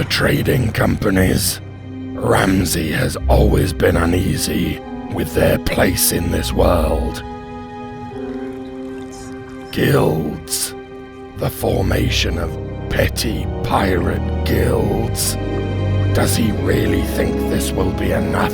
the trading companies. Ramsey has always been uneasy with their place in this world. Guilds. The formation of petty pirate guilds. Does he really think this will be enough?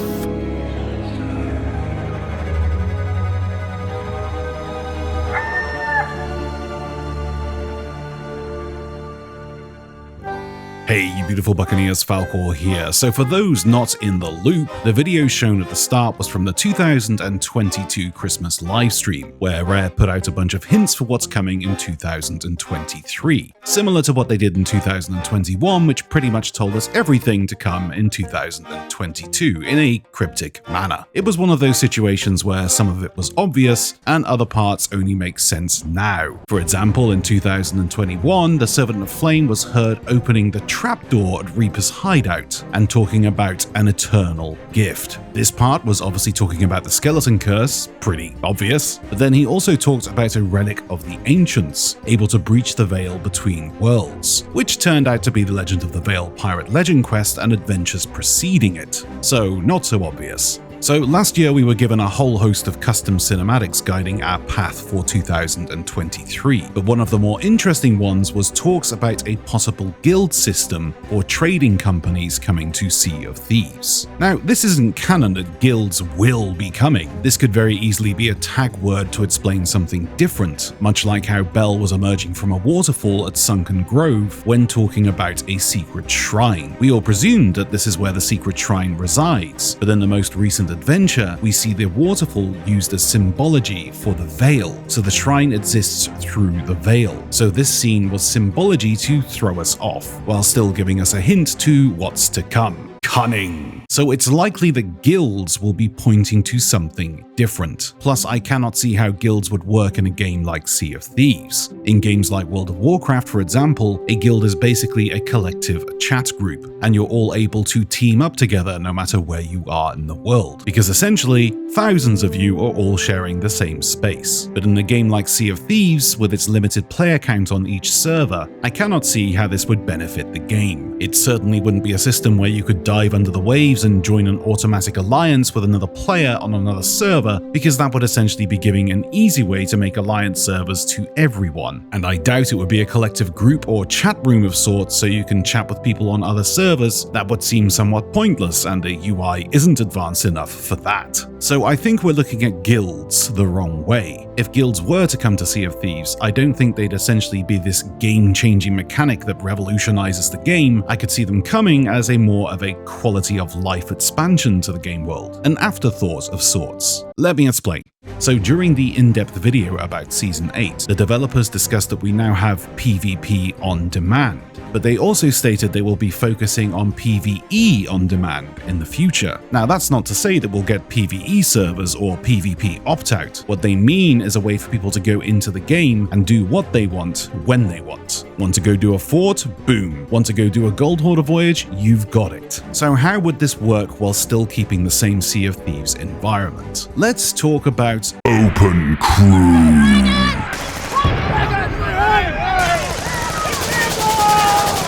Hey, you beautiful Buccaneers, Falcore here. So for those not in the loop, the video shown at the start was from the 2022 Christmas livestream, where Rare put out a bunch of hints for what's coming in 2023, similar to what they did in 2021, which pretty much told us everything to come in 2022 in a cryptic manner. It was one of those situations where some of it was obvious and other parts only make sense now. For example, in 2021, the Servant of Flame was heard opening the trapdoor at Reaper's hideout and talking about an eternal gift. This part was obviously talking about the skeleton curse, pretty obvious, but then he also talked about a relic of the ancients, able to breach the veil between worlds, which turned out to be the Legend of the Veil pirate legend quest and adventures preceding it. So not so obvious. So last year we were given a whole host of custom cinematics guiding our path for 2023, but one of the more interesting ones was talks about a possible guild system or trading companies coming to Sea of Thieves. Now, this isn't canon that guilds will be coming. This could very easily be a tag word to explain something different, much like how Belle was emerging from a waterfall at Sunken Grove when talking about a secret shrine. We all presumed that this is where the secret shrine resides, but in the most recent adventure, we see the waterfall used as symbology for the veil, so the shrine exists through the veil. So this scene was symbology to throw us off, while still giving us a hint to what's to come. Cunning. So it's likely that guilds will be pointing to something different. Plus, I cannot see how guilds would work in a game like Sea of Thieves. In games like World of Warcraft, for example, a guild is basically a collective chat group, and you're all able to team up together no matter where you are in the world, because essentially, thousands of you are all sharing the same space. But in a game like Sea of Thieves, with its limited player count on each server, I cannot see how this would benefit the game. It certainly wouldn't be a system where you could dive under the waves and join an automatic alliance with another player on another server, because that would essentially be giving an easy way to make alliance servers to everyone. And I doubt it would be a collective group or chat room of sorts so you can chat with people on other servers. That would seem somewhat pointless, and the UI isn't advanced enough for that. So I think we're looking at guilds the wrong way. If guilds were to come to Sea of Thieves, I don't think they'd essentially be this game-changing mechanic that revolutionizes the game. I could see them coming as a more of a quality of life expansion to the game world, an afterthought of sorts. Let me explain. So during the in-depth video about Season 8, the developers discussed that we now have PvP on demand, but they also stated they will be focusing on PvE on demand in the future. Now, that's not to say that we'll get PvE servers or PvP opt-out. What they mean is a way for people to go into the game and do what they want when they want. Want to go do a fort? Boom. Want to go do a gold hoarder voyage? You've got it. So how would this work while still keeping the same Sea of Thieves environment? Let's talk about Open Crew.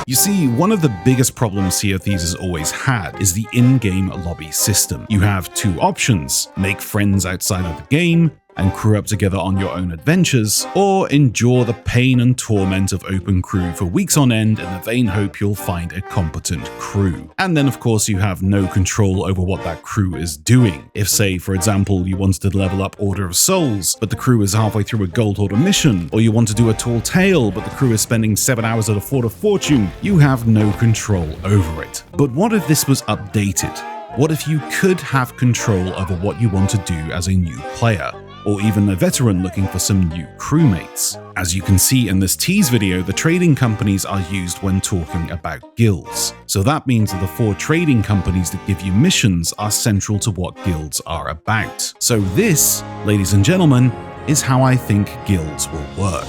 You see, one of the biggest problems Sea of Thieves has always had is the in-game lobby system. You have two options: make friends outside of the game and crew up together on your own adventures, or endure the pain and torment of open crew for weeks on end in the vain hope you'll find a competent crew. And then of course you have no control over what that crew is doing. If, say, for example, you wanted to level up Order of Souls, but the crew is halfway through a Gold Hoarder mission, or you want to do a Tall Tale, but the crew is spending 7 hours at a Fort of Fortune, you have no control over it. But what if this was updated? What if you could have control over what you want to do as a new player? Or even a veteran looking for some new crewmates? As you can see in this tease video, the trading companies are used when talking about guilds. So that means that the 4 trading companies that give you missions are central to what guilds are about. So this, ladies and gentlemen, is how I think guilds will work.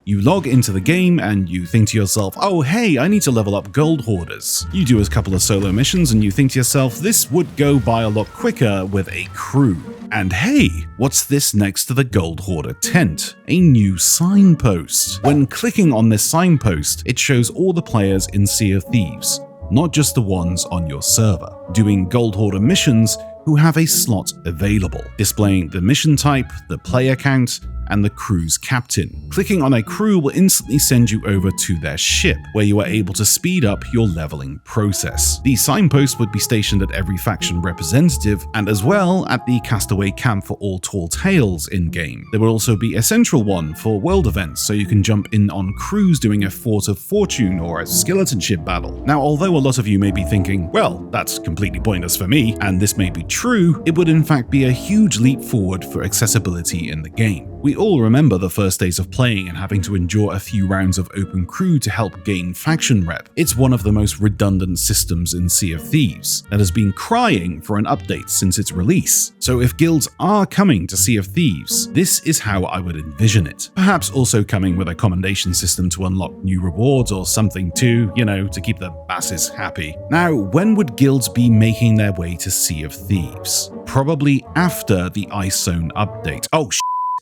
You log into the game and you think to yourself, oh hey, I need to level up gold hoarders. You do a couple of solo missions and you think to yourself, this would go by a lot quicker with a crew. And hey, what's this next to the gold hoarder tent? A new signpost. When clicking on this signpost, it shows all the players in Sea of Thieves, not just the ones on your server, doing gold hoarder missions who have a slot available, displaying the mission type, the player count, and the crew's captain. Clicking on a crew will instantly send you over to their ship, where you are able to speed up your leveling process. These signposts would be stationed at every faction representative, and as well at the castaway camp for all tall tales in-game. There will also be a central one for world events, so you can jump in on crews doing a Fort of Fortune or a skeleton ship battle. Now, although a lot of you may be thinking, well, that's completely pointless for me, and this may be true, it would in fact be a huge leap forward for accessibility in the game. We all remember the first days of playing and having to endure a few rounds of open crew to help gain faction rep. It's one of the most redundant systems in Sea of Thieves that has been crying for an update since its release. So if guilds are coming to Sea of Thieves, this is how I would envision it. Perhaps also coming with a commendation system to unlock new rewards or something too, to keep the masses happy. Now, when would guilds be making their way to Sea of Thieves? Probably after the Ice Zone update. Oh,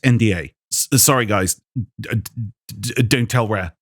NDA. Sorry guys, don't tell Rare.